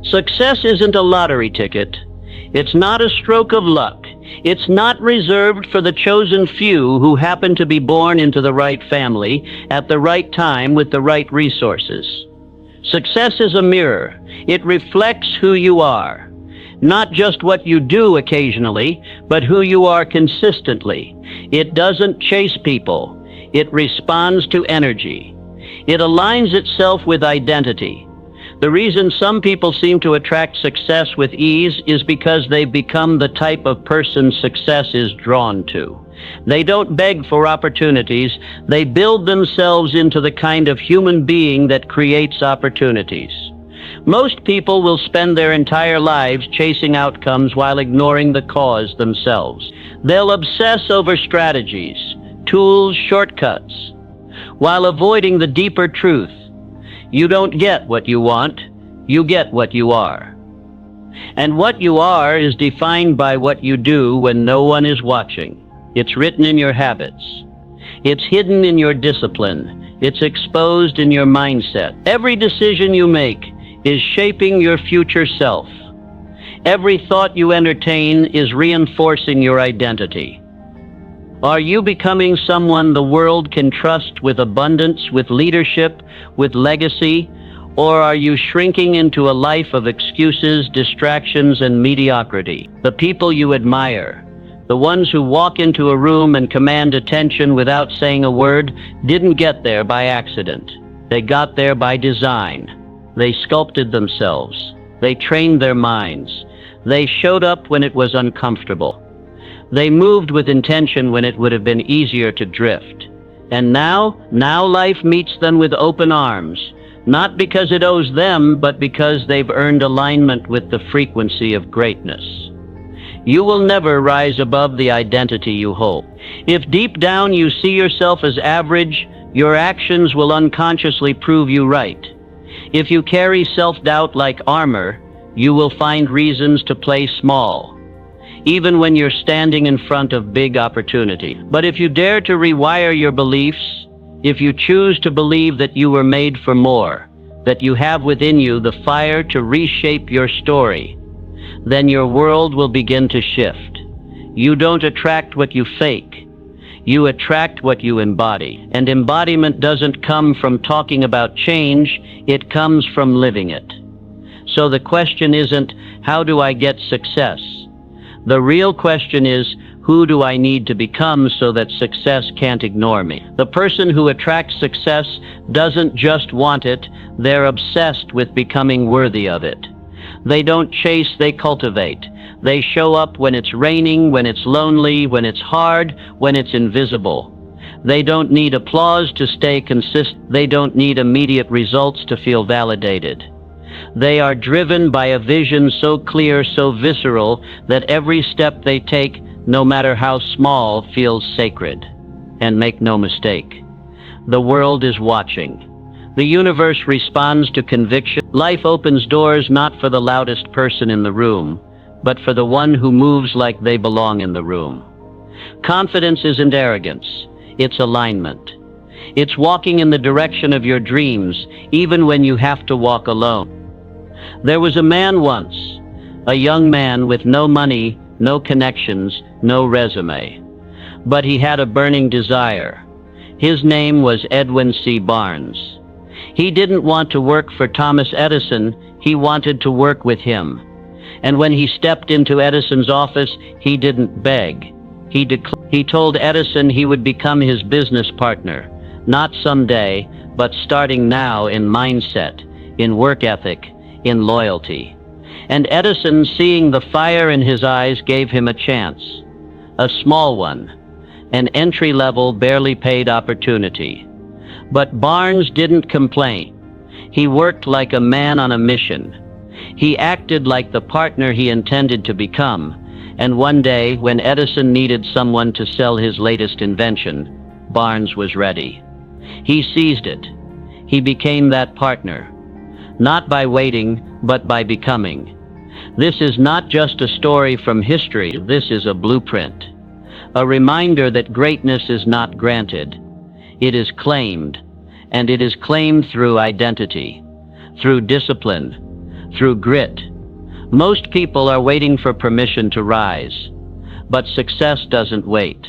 Success isn't a lottery ticket. It's not a stroke of luck. It's not reserved for the chosen few who happen to be born into the right family at the right time with the right resources. Success is a mirror. It reflects who you are. Not just what you do occasionally, but who you are consistently. It doesn't chase people. It responds to energy. It aligns itself with identity. The reason some people seem to attract success with ease is because they've become the type of person success is drawn to. They don't beg for opportunities. They build themselves into the kind of human being that creates opportunities. Most people will spend their entire lives chasing outcomes while ignoring the cause themselves. They'll obsess over strategies, tools, shortcuts, while avoiding the deeper truth. You don't get what you want, you get what you are. And what you are is defined by what you do when no one is watching. It's written in your habits. It's hidden in your discipline. It's exposed in your mindset. Every decision you make is shaping your future self. Every thought you entertain is reinforcing your identity. Are you becoming someone the world can trust with abundance, with leadership, with legacy? Or are you shrinking into a life of excuses, distractions, and mediocrity? The people you admire, the ones who walk into a room and command attention without saying a word, didn't get there by accident. They got there by design. They sculpted themselves. They trained their minds. They showed up when it was uncomfortable. They moved with intention when it would have been easier to drift. And now life meets them with open arms, not because it owes them, but because they've earned alignment with the frequency of greatness. You will never rise above the identity you hold. If deep down you see yourself as average, your actions will unconsciously prove you right. If you carry self-doubt like armor, you will find reasons to play small, even when you're standing in front of big opportunity. But if you dare to rewire your beliefs, if you choose to believe that you were made for more, that you have within you the fire to reshape your story, then your world will begin to shift. You don't attract what you fake. You attract what you embody. And embodiment doesn't come from talking about change, it comes from living it. So the question isn't, how do I get success? The real question is, who do I need to become so that success can't ignore me? The person who attracts success doesn't just want it, they're obsessed with becoming worthy of it. They don't chase, they cultivate. They show up when it's raining, when it's lonely, when it's hard, when it's invisible. They don't need applause to stay consistent. They don't need immediate results to feel validated. They are driven by a vision so clear, so visceral, that every step they take, no matter how small, feels sacred. And make no mistake, the world is watching. The universe responds to conviction. Life opens doors not for the loudest person in the room, but for the one who moves like they belong in the room. Confidence isn't arrogance, it's alignment. It's walking in the direction of your dreams, even when you have to walk alone. There was a man once, a young man with no money, no connections, no resume. But he had a burning desire. His name was Edwin C. Barnes. He didn't want to work for Thomas Edison, he wanted to work with him. And when he stepped into Edison's office, he didn't beg. He told Edison he would become his business partner, not someday, but starting now, in mindset, in work ethic, in loyalty. And Edison, seeing the fire in his eyes, gave him a chance. A small one, an entry-level, barely paid opportunity. But Barnes didn't complain. He worked like a man on a mission. He acted like the partner he intended to become. And one day, when Edison needed someone to sell his latest invention, Barnes was ready. He seized it. He became that partner. Not by waiting, but by becoming. This is not just a story from history, this is a blueprint. A reminder that greatness is not granted. It is claimed, and it is claimed through identity, through discipline, through grit. Most people are waiting for permission to rise, but success doesn't wait.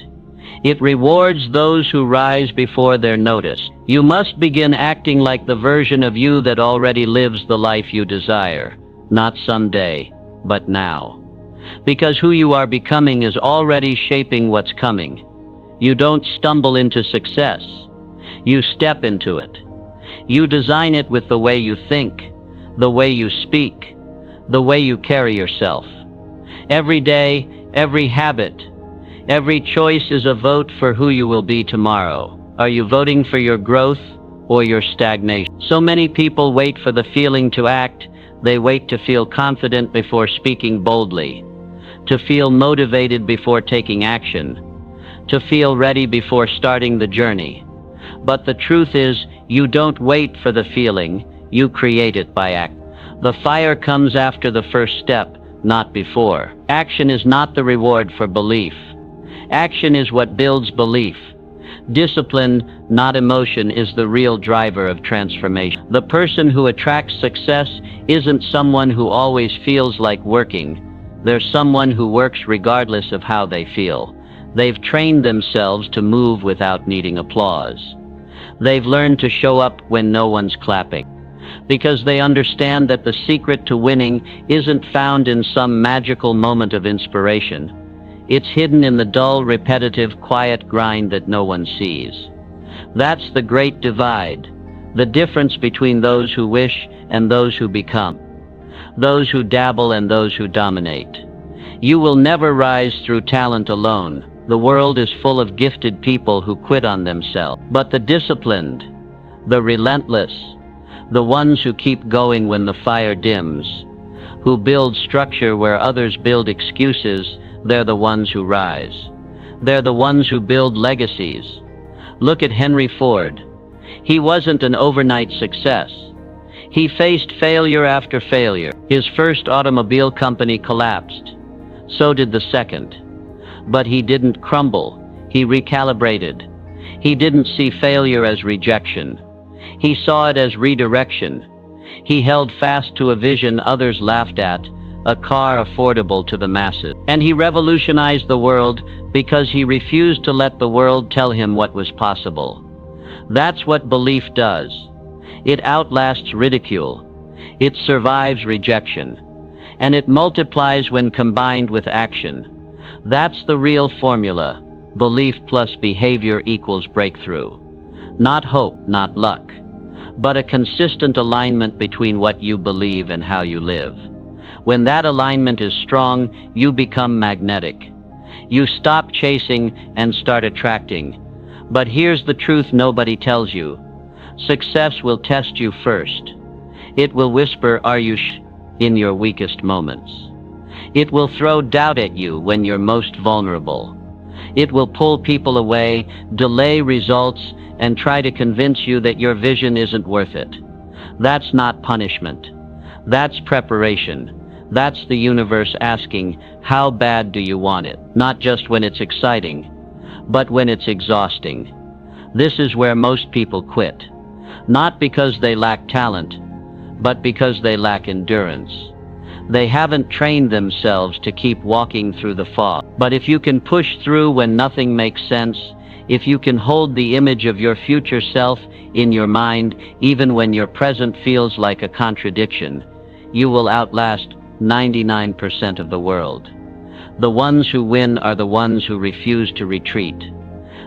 It rewards those who rise before they're noticed. You must begin acting like the version of you that already lives the life you desire, not someday, but now. Because who you are becoming is already shaping what's coming. You don't stumble into success. You step into it. You design it with the way you think, the way you speak, the way you carry yourself. Every day, every habit, every choice is a vote for who you will be tomorrow. Are you voting for your growth or your stagnation? So many people wait for the feeling to act. They wait to feel confident before speaking boldly, to feel motivated before taking action, to feel ready before starting the journey. But the truth is, you don't wait for the feeling, you create it by act. The fire comes after the first step, not before. Action is not the reward for belief. Action is what builds belief. Discipline, not emotion, is the real driver of transformation. The person who attracts success isn't someone who always feels like working. They're someone who works regardless of how they feel. They've trained themselves to move without needing applause. They've learned to show up when no one's clapping, because they understand that the secret to winning isn't found in some magical moment of inspiration. It's hidden in the dull, repetitive, quiet grind that no one sees. That's the great divide, the difference between those who wish and those who become, those who dabble and those who dominate. You will never rise through talent alone. The world is full of gifted people who quit on themselves. But the disciplined, the relentless, the ones who keep going when the fire dims, who build structure where others build excuses, they're the ones who rise. They're the ones who build legacies. Look at Henry Ford. He wasn't an overnight success. He faced failure after failure. His first automobile company collapsed. So did the second. But he didn't crumble. He recalibrated. He didn't see failure as rejection. He saw it as redirection. He held fast to a vision others laughed at, a car affordable to the masses. And he revolutionized the world because he refused to let the world tell him what was possible. That's what belief does. It outlasts ridicule. It survives rejection. And it multiplies when combined with action. That's the real formula. Belief plus behavior equals breakthrough. Not hope, not luck, but a consistent alignment between what you believe and how you live. When that alignment is strong, you become magnetic. You stop chasing and start attracting. But here's the truth nobody tells you. Success will test you first. It will whisper, "Are you in your weakest moments?" It will throw doubt at you when you're most vulnerable. It will pull people away, delay results, and try to convince you that your vision isn't worth it. That's not punishment. That's preparation. That's the universe asking, how bad do you want it? Not just when it's exciting, but when it's exhausting. This is where most people quit. Not because they lack talent, but because they lack endurance. They haven't trained themselves to keep walking through the fog. But if you can push through when nothing makes sense, if you can hold the image of your future self in your mind, even when your present feels like a contradiction, you will outlast 99% of the world. The ones who win are the ones who refuse to retreat.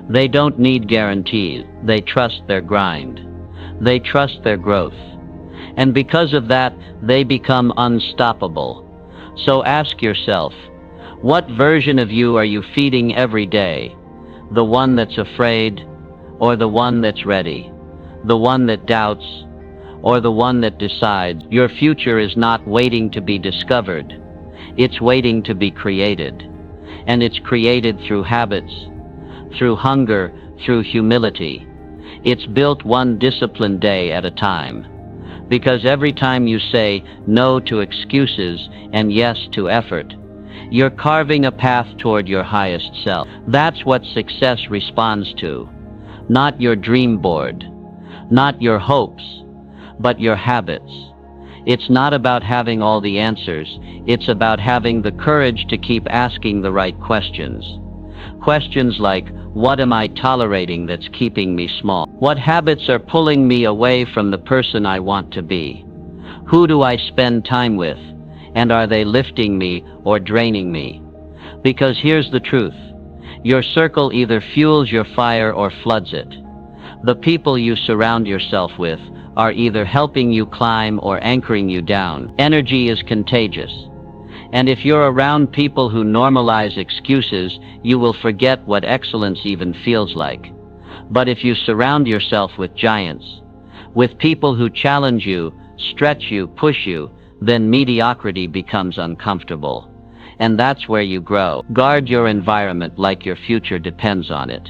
They don't need guarantees. They trust their grind. They trust their growth. And because of that, they become unstoppable. So ask yourself, what version of you are you feeding every day? The one that's afraid, or the one that's ready? The one that doubts, or the one that decides? Your future is not waiting to be discovered. It's waiting to be created. And it's created through habits, through hunger, through humility. It's built one disciplined day at a time. Because every time you say no to excuses and yes to effort, you're carving a path toward your highest self. That's what success responds to. Not your dream board, not your hopes, but your habits. It's not about having all the answers. It's about having the courage to keep asking the right questions. Questions like, what am I tolerating that's keeping me small? What habits are pulling me away from the person I want to be? Who do I spend time with? And are they lifting me or draining me? Because here's the truth. Your circle either fuels your fire or floods it. The people you surround yourself with are either helping you climb or anchoring you down. Energy is contagious. And if you're around people who normalize excuses, you will forget what excellence even feels like. But if you surround yourself with giants, with people who challenge you, stretch you, push you, then mediocrity becomes uncomfortable. And that's where you grow. Guard your environment like your future depends on it.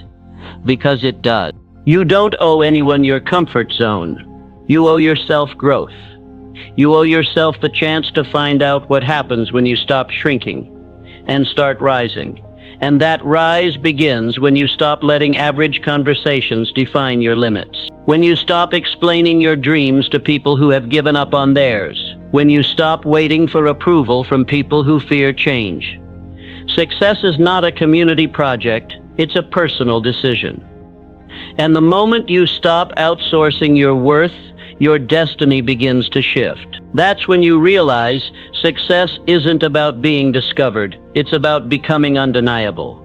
Because it does. You don't owe anyone your comfort zone. You owe yourself growth. You owe yourself the chance to find out what happens when you stop shrinking and start rising. And that rise begins when you stop letting average conversations define your limits. When you stop explaining your dreams to people who have given up on theirs. When you stop waiting for approval from people who fear change. Success is not a community project, it's a personal decision. And the moment you stop outsourcing your worth, your destiny begins to shift. That's when you realize success isn't about being discovered, it's about becoming undeniable.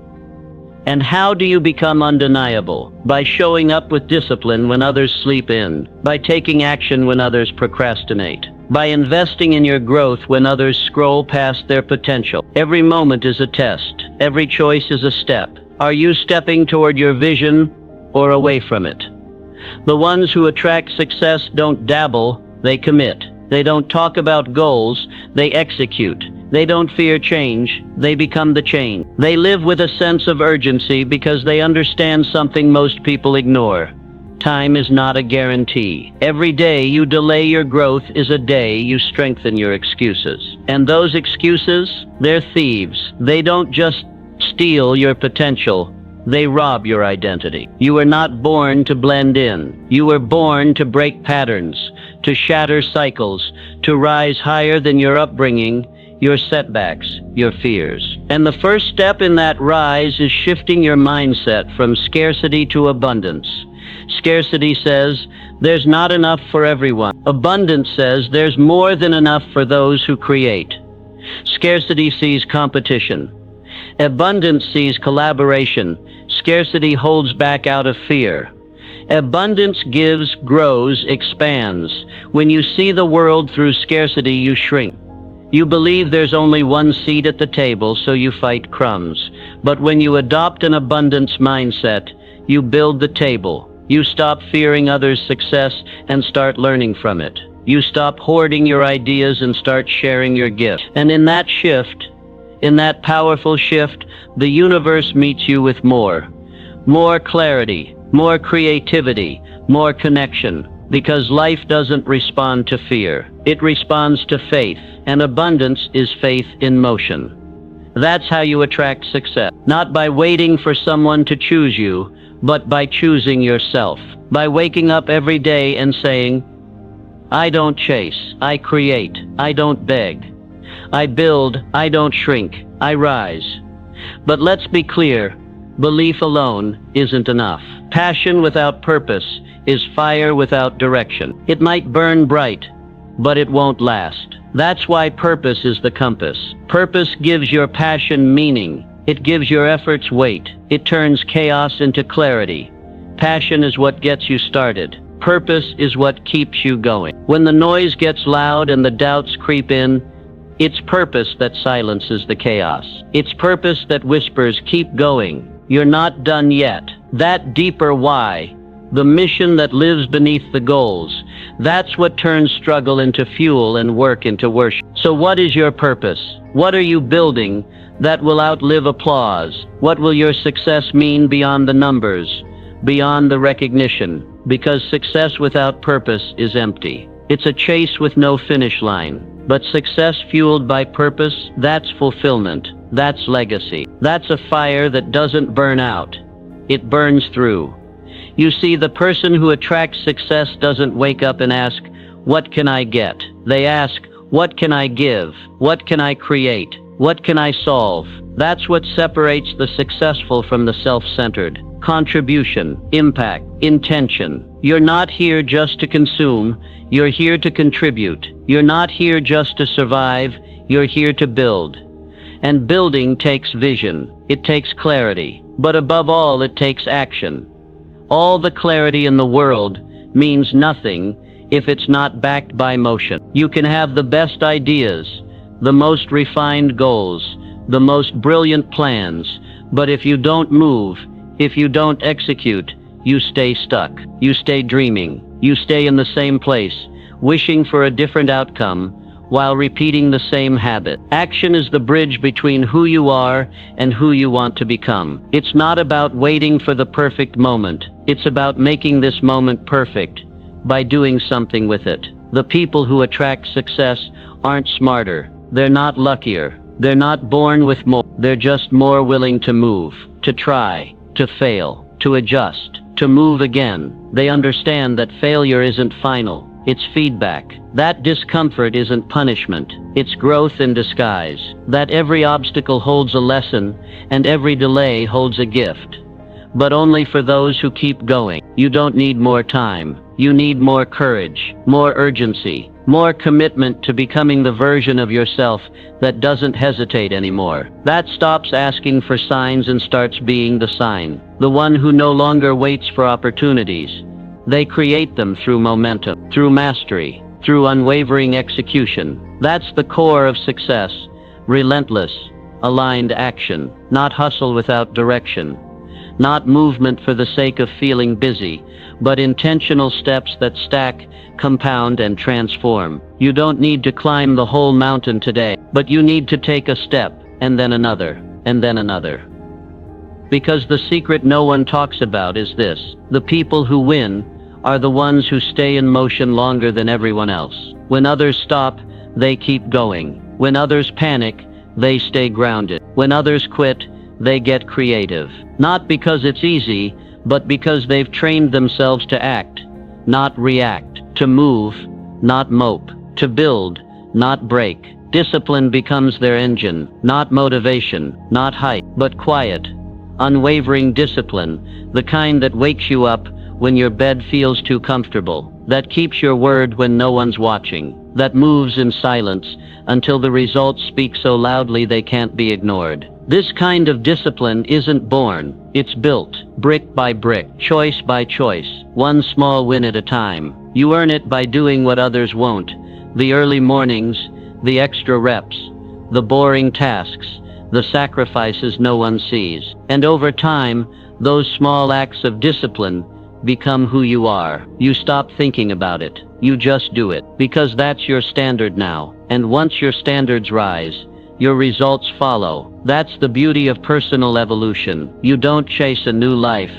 And how do you become undeniable? By showing up with discipline when others sleep in, by taking action when others procrastinate, by investing in your growth when others scroll past their potential. Every moment is a test, every choice is a step. Are you stepping toward your vision or away from it? The ones who attract success don't dabble, they commit. They don't talk about goals, they execute. They don't fear change, they become the change. They live with a sense of urgency because they understand something most people ignore. Time is not a guarantee. Every day you delay your growth is a day you strengthen your excuses. And those excuses, they're thieves. They don't just steal your potential, they rob your identity. You were not born to blend in. You were born to break patterns, to shatter cycles, to rise higher than your upbringing, your setbacks, your fears. And the first step in that rise is shifting your mindset from scarcity to abundance. Scarcity says, there's not enough for everyone. Abundance says, there's more than enough for those who create. Scarcity sees competition. Abundance sees collaboration. Scarcity holds back out of fear. Abundance gives, grows, expands. When you see the world through scarcity, you shrink. You believe there's only one seat at the table, so you fight crumbs. But when you adopt an abundance mindset, you build the table. You stop fearing others' success and start learning from it. You stop hoarding your ideas and start sharing your gifts. And in that shift, in that powerful shift, the universe meets you with more. More clarity, more creativity, more connection. Because life doesn't respond to fear. It responds to faith. And abundance is faith in motion. That's how you attract success. Not by waiting for someone to choose you, but by choosing yourself. By waking up every day and saying, I don't chase, I create, I don't beg. I build, I don't shrink, I rise. But let's be clear, belief alone isn't enough. Passion without purpose is fire without direction. It might burn bright, but it won't last. That's why purpose is the compass. Purpose gives your passion meaning. It gives your efforts weight. It turns chaos into clarity. Passion is what gets you started. Purpose is what keeps you going. When the noise gets loud and the doubts creep in, it's purpose that silences the chaos. It's purpose that whispers, keep going. You're not done yet. That deeper why, the mission that lives beneath the goals, that's what turns struggle into fuel and work into worship. So what is your purpose? What are you building that will outlive applause? What will your success mean beyond the numbers, beyond the recognition? Because success without purpose is empty. It's a chase with no finish line. But success fueled by purpose, that's fulfillment. That's legacy. That's a fire that doesn't burn out. It burns through. You see, the person who attracts success doesn't wake up and ask, what can I get? They ask, what can I give? What can I create? What can I solve? That's what separates the successful from the self-centered. Contribution, impact, intention. You're not here just to consume, you're here to contribute. You're not here just to survive, you're here to build. And building takes vision, it takes clarity, but above all it takes action. All the clarity in the world means nothing if it's not backed by motion. You can have the best ideas, the most refined goals, the most brilliant plans, but if you don't move, if you don't execute, you stay stuck. You stay dreaming. You stay in the same place, wishing for a different outcome, while repeating the same habit. Action is the bridge between who you are and who you want to become. It's not about waiting for the perfect moment. It's about making this moment perfect by doing something with it. The people who attract success aren't smarter. They're not luckier. They're not born with more. They're just more willing to move, to try, to fail, to adjust, to move again. They understand that failure isn't final. It's feedback. That discomfort isn't punishment. It's growth in disguise. That every obstacle holds a lesson, and every delay holds a gift. But only for those who keep going. You don't need more time. You need more courage, more urgency, more commitment to becoming the version of yourself that doesn't hesitate anymore. That stops asking for signs and starts being the sign. The one who no longer waits for opportunities. They create them through momentum, through mastery, through unwavering execution. That's the core of success. Relentless, aligned action, not hustle without direction. Not movement for the sake of feeling busy, but intentional steps that stack, compound, and transform. You don't need to climb the whole mountain today, but you need to take a step, and then another, and then another. Because the secret no one talks about is this: the people who win are the ones who stay in motion longer than everyone else. When others stop, they keep going. When others panic, they stay grounded. When others quit, they get creative. Not because it's easy, but because they've trained themselves to act, not react, to move, not mope, to build, not break. Discipline becomes their engine, not motivation, not hype, but quiet, unwavering discipline, the kind that wakes you up when your bed feels too comfortable, that keeps your word when no one's watching, that moves in silence until the results speak so loudly they can't be ignored. This kind of discipline isn't born, it's built, brick by brick, choice by choice, one small win at a time. You earn it by doing what others won't, the early mornings, the extra reps, the boring tasks, the sacrifices no one sees. And over time, those small acts of discipline become who you are. You stop thinking about it, you just do it, because that's your standard now. And once your standards rise, your results follow. That's the beauty of personal evolution. You don't chase a new life,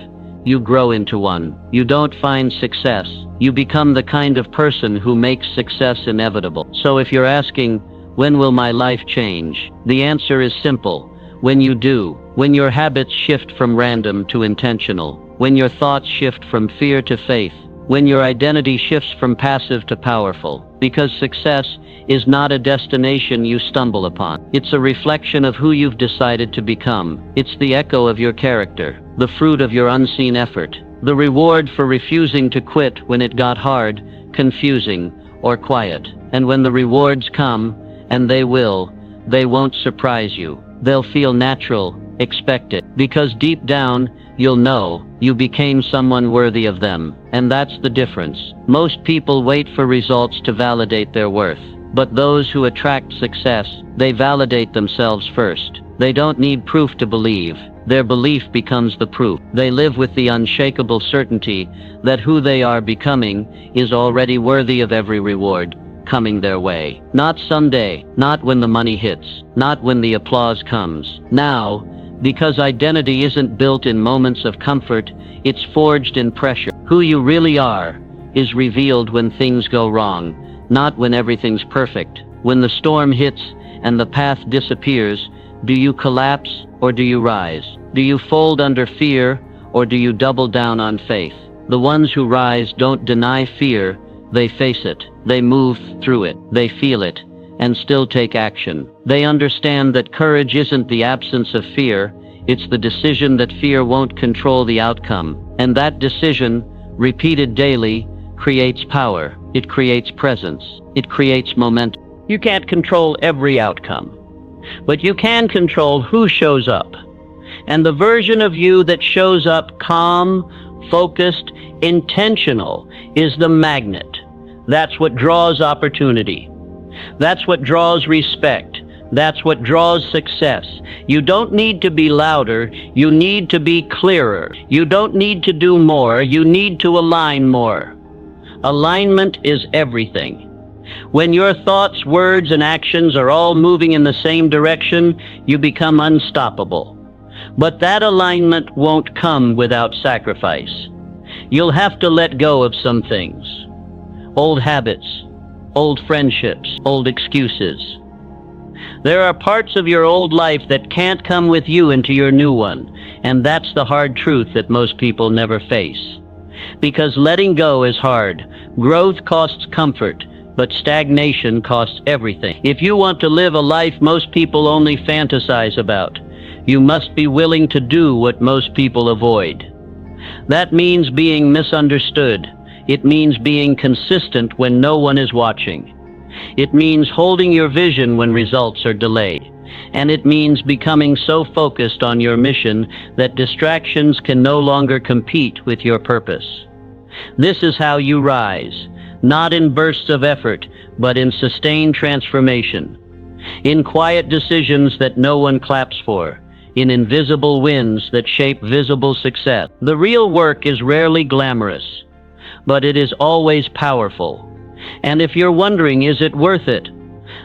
you grow into one. You don't find success, you become the kind of person who makes success inevitable. So if you're asking, when will my life change? The answer is simple: when you do. When your habits shift from random to intentional. When your thoughts shift from fear to faith. When your identity shifts from passive to powerful. Because success is not a destination you stumble upon. It's a reflection of who you've decided to become. It's the echo of your character, the fruit of your unseen effort, the reward for refusing to quit when it got hard, confusing, or quiet. And when the rewards come, and they will, they won't surprise you. They'll feel natural, expected, because deep down, you'll know you became someone worthy of them. And that's the difference. Most people wait for results to validate their worth. But those who attract success, they validate themselves first. They don't need proof to believe. Their belief becomes the proof. They live with the unshakable certainty that who they are becoming is already worthy of every reward coming their way. Not someday, not when the money hits, not when the applause comes. Now, because identity isn't built in moments of comfort, it's forged in pressure. Who you really are is revealed when things go wrong, not when everything's perfect. When the storm hits and the path disappears, do you collapse or do you rise? Do you fold under fear or do you double down on faith? The ones who rise don't deny fear, They face it, they move through it, they feel it, and still take action. They understand that courage isn't the absence of fear, it's the decision that fear won't control the outcome. And that decision, repeated daily, creates power. It creates presence. It creates momentum. You can't control every outcome, but you can control who shows up. And the version of you that shows up calm, focused, intentional is the magnet. That's what draws opportunity. That's what draws respect. That's what draws success. You don't need to be louder, you need to be clearer. You don't need to do more, you need to align more. Alignment is everything. When your thoughts, words, and actions are all moving in the same direction, you become unstoppable. But that alignment won't come without sacrifice. You'll have to let go of some things. Old habits, old friendships, old excuses. There are parts of your old life that can't come with you into your new one, and that's the hard truth that most people never face. Because letting go is hard. Growth costs comfort, but stagnation costs everything. If you want to live a life most people only fantasize about, you must be willing to do what most people avoid. That means being misunderstood. It means being consistent when no one is watching. It means holding your vision when results are delayed. And it means becoming so focused on your mission that distractions can no longer compete with your purpose. This is how you rise, not in bursts of effort, but in sustained transformation. In quiet decisions that no one claps for. In invisible wins that shape visible success. The real work is rarely glamorous, but it is always powerful. And if you're wondering, is it worth it?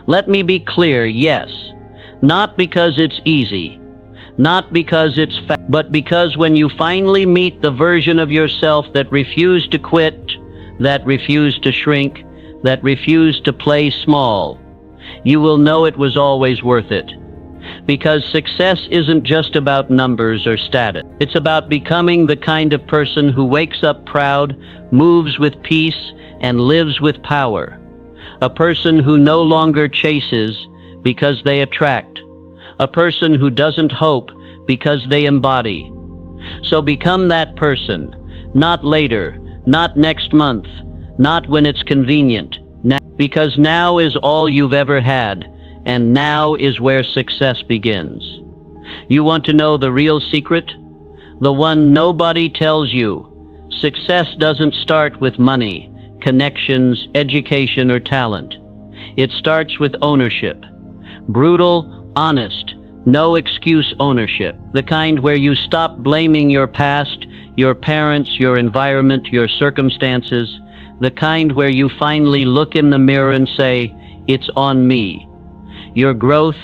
Let me be clear, yes. Not because it's easy, not because it's fast, but because when you finally meet the version of yourself that refused to quit, that refused to shrink, that refused to play small, you will know it was always worth it. Because success isn't just about numbers or status. It's about becoming the kind of person who wakes up proud, moves with peace, and lives with power. A person who no longer chases because they attract. A person who doesn't hope because they embody. So become that person, not later, not next month, not when it's convenient, because now is all you've ever had, and now is where success begins. You want to know the real secret? The one nobody tells you. Success doesn't start with money, connections, education, or talent. It starts with ownership. Brutal, honest, no excuse ownership. The kind where you stop blaming your past, your parents, your environment, your circumstances. The kind where you finally look in the mirror and say, it's on me. Your growth,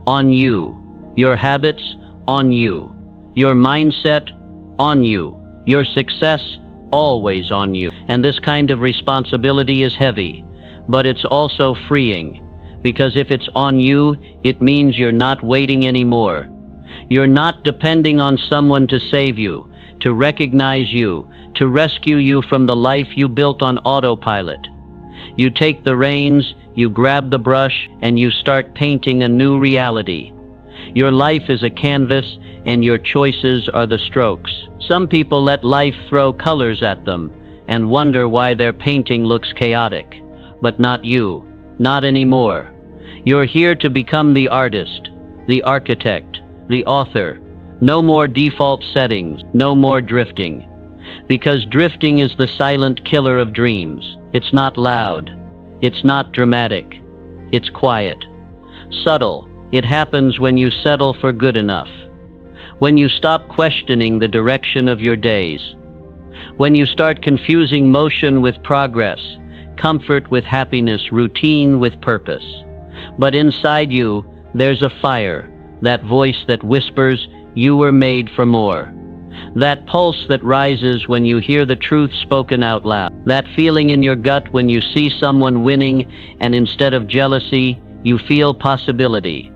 on you. Your habits, on you. Your mindset, on you. Your success, always on you. And this kind of responsibility is heavy, but it's also freeing. Because if it's on you, it means you're not waiting anymore. You're not depending on someone to save you, to recognize you, to rescue you from the life you built on autopilot. You take the reins, you grab the brush, and you start painting a new reality. Your life is a canvas, and your choices are the strokes. Some people let life throw colors at them and wonder why their painting looks chaotic. But not you. Not anymore. You're here to become the artist, the architect, the author. No more default settings, no more drifting. Because drifting is the silent killer of dreams. It's not loud. It's not dramatic. It's quiet. Subtle. It happens when you settle for good enough. When you stop questioning the direction of your days. When you start confusing motion with progress, comfort with happiness, routine with purpose. But inside you, there's a fire, that voice that whispers, you were made for more. That pulse that rises when you hear the truth spoken out loud. That feeling in your gut when you see someone winning and instead of jealousy, you feel possibility.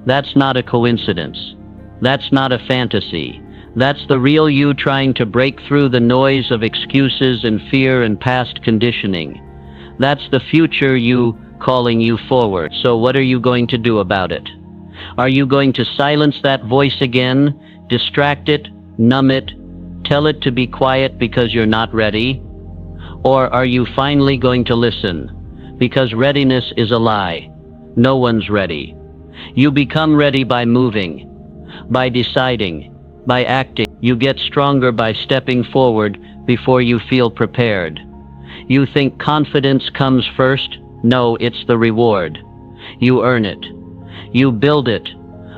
That's not a coincidence. That's not a fantasy. That's the real you trying to break through the noise of excuses and fear and past conditioning. That's the future you calling you forward. So what are you going to do about it? Are you going to silence that voice again, distract it, numb it, tell it to be quiet because you're not ready? Or are you finally going to listen? Because readiness is a lie. No one's ready. You become ready by moving, by deciding, by acting. You get stronger by stepping forward before you feel prepared. You think confidence comes first? No, it's the reward. You earn it. You build it.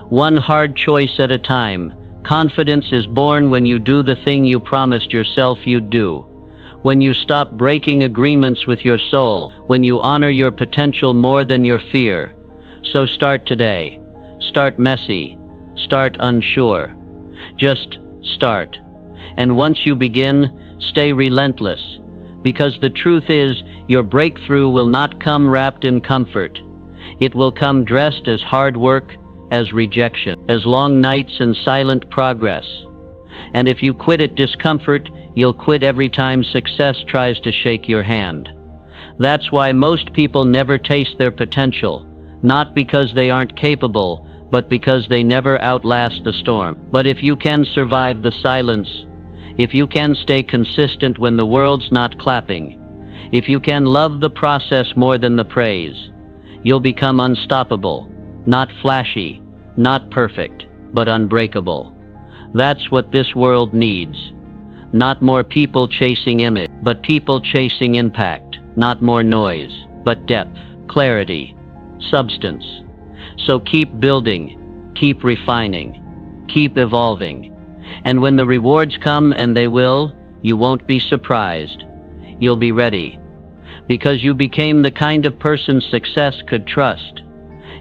One hard choice at a time. Confidence is born when you do the thing you promised yourself you'd do. When you stop breaking agreements with your soul. When you honor your potential more than your fear. So start today. Start messy. Start unsure. Just start. And once you begin, stay relentless. Because the truth is, your breakthrough will not come wrapped in comfort. It will come dressed as hard work, as rejection, as long nights and silent progress. And if you quit at discomfort, you'll quit every time success tries to shake your hand. That's why most people never taste their potential, not because they aren't capable, but because they never outlast the storm. But if you can survive the silence, if you can stay consistent when the world's not clapping, if you can love the process more than the praise, you'll become unstoppable, not flashy, not perfect, but unbreakable. That's what this world needs. Not more people chasing image, but people chasing impact. Not more noise, but depth, clarity, substance. So keep building, keep refining, keep evolving. And when the rewards come, and they will, you won't be surprised. You'll be ready. Because you became the kind of person success could trust.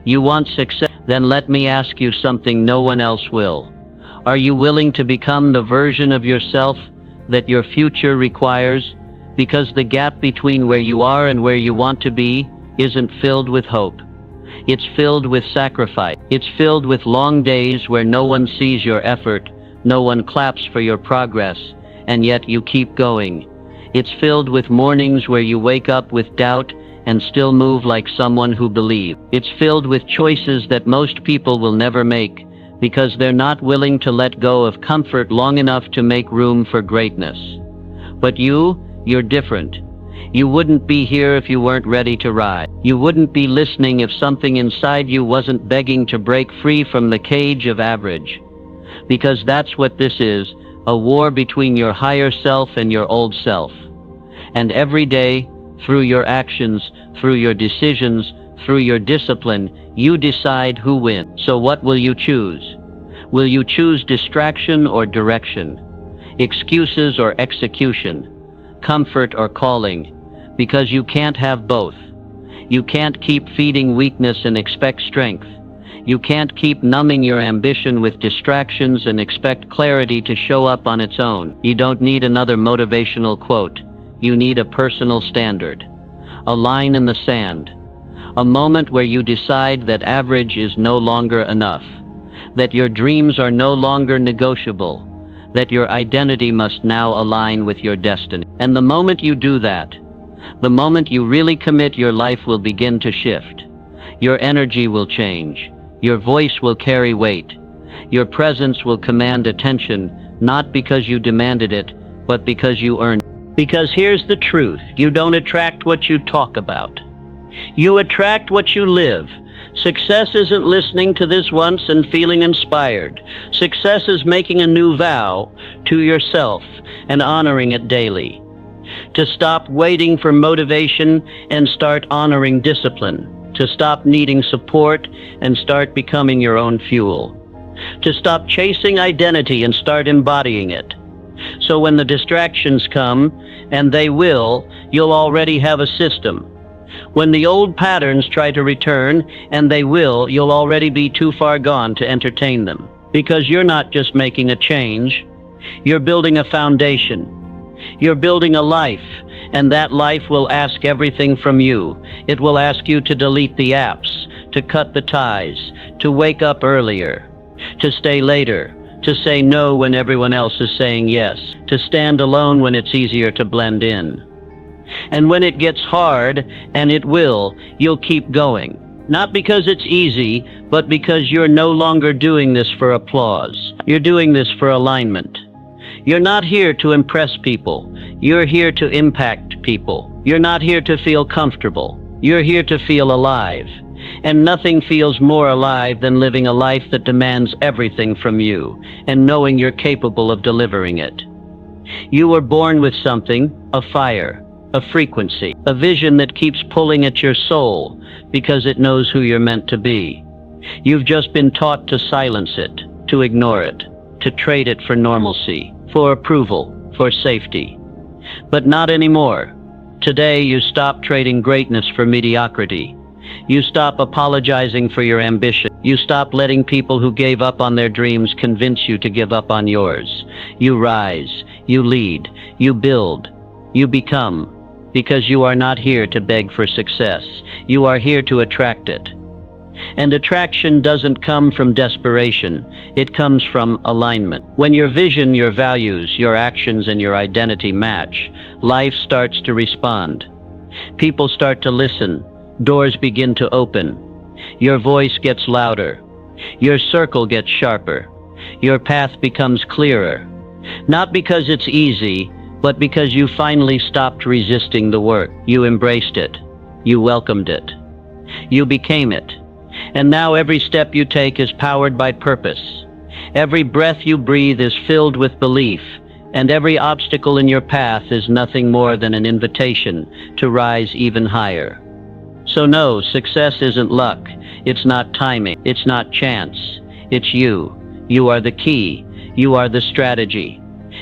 You want success? Then let me ask you something no one else will. Are you willing to become the version of yourself that your future requires? Because the gap between where you are and where you want to be isn't filled with hope. It's filled with sacrifice. It's filled with long days where no one sees your effort, no one claps for your progress, and yet you keep going. It's filled with mornings where you wake up with doubt and still move like someone who believes. It's filled with choices that most people will never make because they're not willing to let go of comfort long enough to make room for greatness. But you're different. You wouldn't be here if you weren't ready to ride. You wouldn't be listening if something inside you wasn't begging to break free from the cage of average. Because that's what this is, a war between your higher self and your old self. And every day, through your actions, through your decisions, through your discipline, you decide who wins. So what will you choose? Will you choose distraction or direction? Excuses or execution? Comfort or calling? Because you can't have both. You can't keep feeding weakness and expect strength. You can't keep numbing your ambition with distractions and expect clarity to show up on its own. You don't need another motivational quote. You need a personal standard. A line in the sand. A moment where you decide that average is no longer enough. That your dreams are no longer negotiable. That your identity must now align with your destiny. And the moment you do that, the moment you really commit, your life will begin to shift. Your energy will change. Your voice will carry weight. Your presence will command attention, not because you demanded it, but because you earned it. Because here's the truth, you don't attract what you talk about. You attract what you live. Success isn't listening to this once and feeling inspired. Success is making a new vow to yourself and honoring it daily. To stop waiting for motivation and start honoring discipline. To stop needing support and start becoming your own fuel. To stop chasing identity and start embodying it. So when the distractions come, and they will, you'll already have a system. When the old patterns try to return, and they will, you'll already be too far gone to entertain them. Because you're not just making a change, you're building a foundation. You're building a life, and that life will ask everything from you. It will ask you to delete the apps, to cut the ties, to wake up earlier, to stay later, to say no when everyone else is saying yes, to stand alone when it's easier to blend in. And when it gets hard, and it will, you'll keep going. Not because it's easy, but because you're no longer doing this for applause. You're doing this for alignment. You're not here to impress people. You're here to impact people. You're not here to feel comfortable. You're here to feel alive. And nothing feels more alive than living a life that demands everything from you, and knowing you're capable of delivering it. You were born with something, a fire, a frequency, a vision that keeps pulling at your soul because it knows who you're meant to be. You've just been taught to silence it, to ignore it, to trade it for normalcy, for approval, for safety. But not anymore. Today you stop trading greatness for mediocrity. You stop apologizing for your ambition. You stop letting people who gave up on their dreams convince you to give up on yours. You rise, you lead, you build, you become, because you are not here to beg for success. You are here to attract it. And attraction doesn't come from desperation. It comes from alignment. When your vision, your values, your actions, and your identity match, life starts to respond. People start to listen. Doors begin to open. Your voice gets louder. Your circle gets sharper. Your path becomes clearer. Not because it's easy, but because you finally stopped resisting the work. You embraced it. You welcomed it. You became it. And now every step you take is powered by purpose. Every breath you breathe is filled with belief, and every obstacle in your path is nothing more than an invitation to rise even higher. So no, success isn't luck. It's not timing. It's not chance. It's you. You are the key. You are the strategy.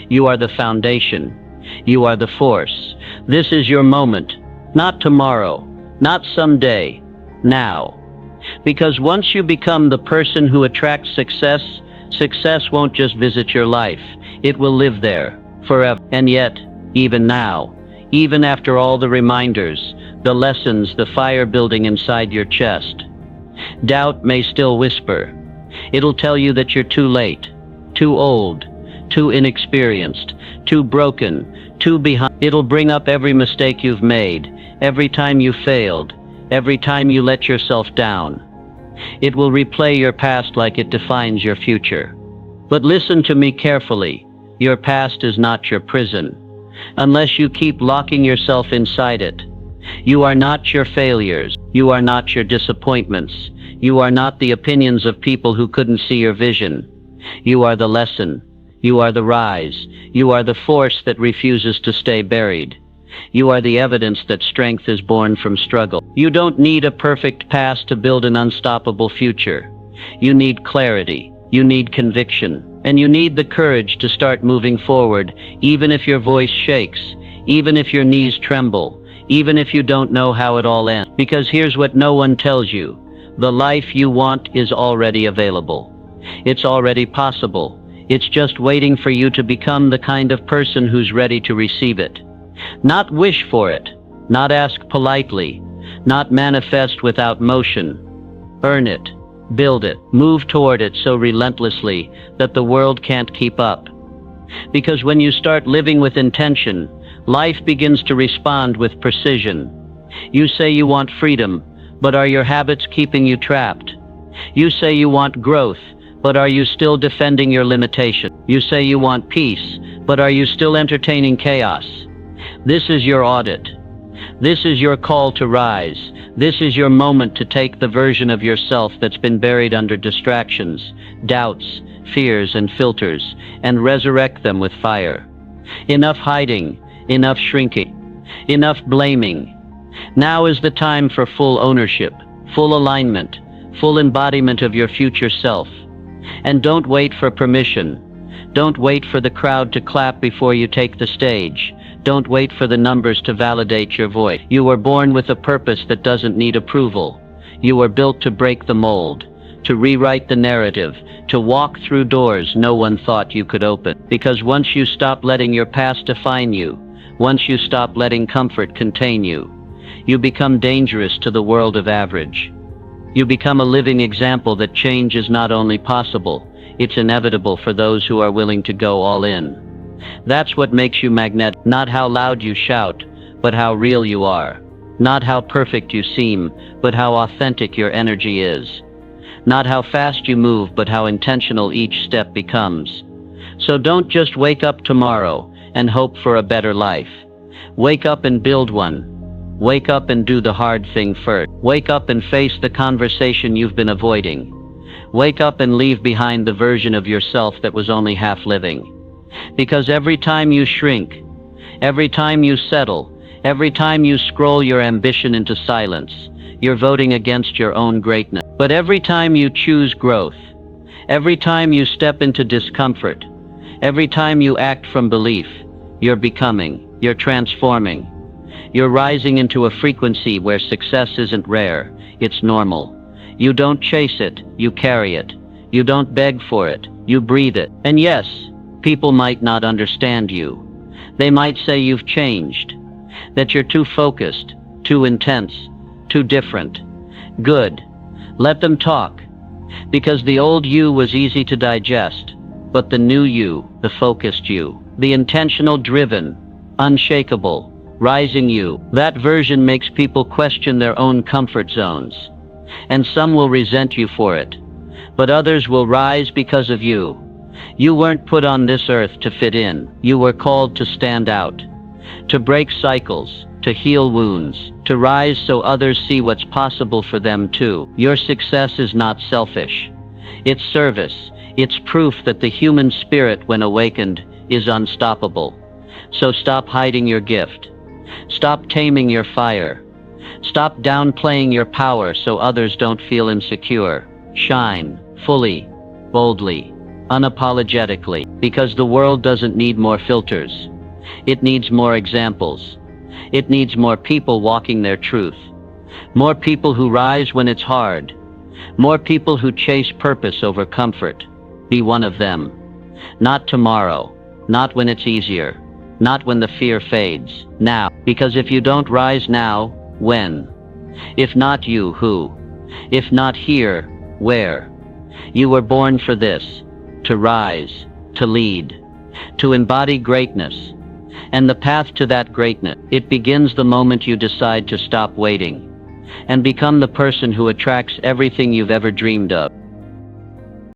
You are the foundation. You are the force. This is your moment. Not tomorrow. Not someday. Now. Because once you become the person who attracts success, success won't just visit your life. It will live there forever. And yet, even now, even after all the reminders, the lessons, the fire building inside your chest, doubt may still whisper. It'll tell you that you're too late, too old, too inexperienced, too broken, too behind. It'll bring up every mistake you've made, every time you failed, every time you let yourself down. It will replay your past like it defines your future. But listen to me carefully. Your past is not your prison, unless you keep locking yourself inside it. You are not your failures. You are not your disappointments. You are not the opinions of people who couldn't see your vision. You are the lesson. You are the rise. You are the force that refuses to stay buried. You are the evidence that strength is born from struggle. You don't need a perfect past to build an unstoppable future. You need clarity. You need conviction. And you need the courage to start moving forward, even if your voice shakes, even if your knees tremble, even if you don't know how it all ends. Because here's what no one tells you. The life you want is already available. It's already possible. It's just waiting for you to become the kind of person who's ready to receive it. Not wish for it, not ask politely, not manifest without motion. Earn it, build it, move toward it so relentlessly that the world can't keep up. Because when you start living with intention, life begins to respond with precision. You say you want freedom, but are your habits keeping you trapped? You say you want growth, but are you still defending your limitation? You say you want peace, but are you still entertaining chaos? This is your audit. This is your call to rise. This is your moment to take the version of yourself that's been buried under distractions, doubts, fears, and filters, and resurrect them with fire. Enough hiding, enough shrinking, enough blaming. Now is the time for full ownership, full alignment, full embodiment of your future self. And don't wait for permission. Don't wait for the crowd to clap before you take the stage. Don't wait for the numbers to validate your voice. You were born with a purpose that doesn't need approval. You were built to break the mold, to rewrite the narrative, to walk through doors no one thought you could open. Because once you stop letting your past define you, once you stop letting comfort contain you, you become dangerous to the world of average. You become a living example that change is not only possible, it's inevitable for those who are willing to go all in. That's what makes you magnetic, not how loud you shout, but how real you are. Not how perfect you seem, but how authentic your energy is. Not how fast you move, but how intentional each step becomes. So don't just wake up tomorrow and hope for a better life. Wake up and build one. Wake up and do the hard thing first. Wake up and face the conversation you've been avoiding. Wake up and leave behind the version of yourself that was only half living. Because every time you shrink, every time you settle, every time you scroll your ambition into silence, you're voting against your own greatness. But every time you choose growth, every time you step into discomfort, every time you act from belief, you're becoming, you're transforming. You're rising into a frequency where success isn't rare, it's normal. You don't chase it, you carry it. You don't beg for it, you breathe it. And yes, people might not understand you. They might say you've changed, that you're too focused, too intense, too different. Good. Let them talk. Because the old you was easy to digest, but the new you, the focused you, the intentional driven, unshakable, rising you, that version makes people question their own comfort zones. And some will resent you for it, but others will rise because of you. You weren't put on this earth to fit in. You were called to stand out, to break cycles, to heal wounds, to rise so others see what's possible for them too. Your success is not selfish. It's service. It's proof that the human spirit, when awakened, is unstoppable. So stop hiding your gift. Stop taming your fire. Stop downplaying your power so others don't feel insecure. Shine, fully, boldly, unapologetically, because the world doesn't need more filters. It needs more examples. It needs more people walking their truth. More people who rise when it's hard. More people who chase purpose over comfort. Be one of them. Not tomorrow, not when it's easier, not when the fear fades. Now, because if you don't rise now, when? If not you, who? If not here, where? You were born for this, to rise, to lead, to embody greatness. And the path to that greatness, it begins the moment you decide to stop waiting and become the person who attracts everything you've ever dreamed of.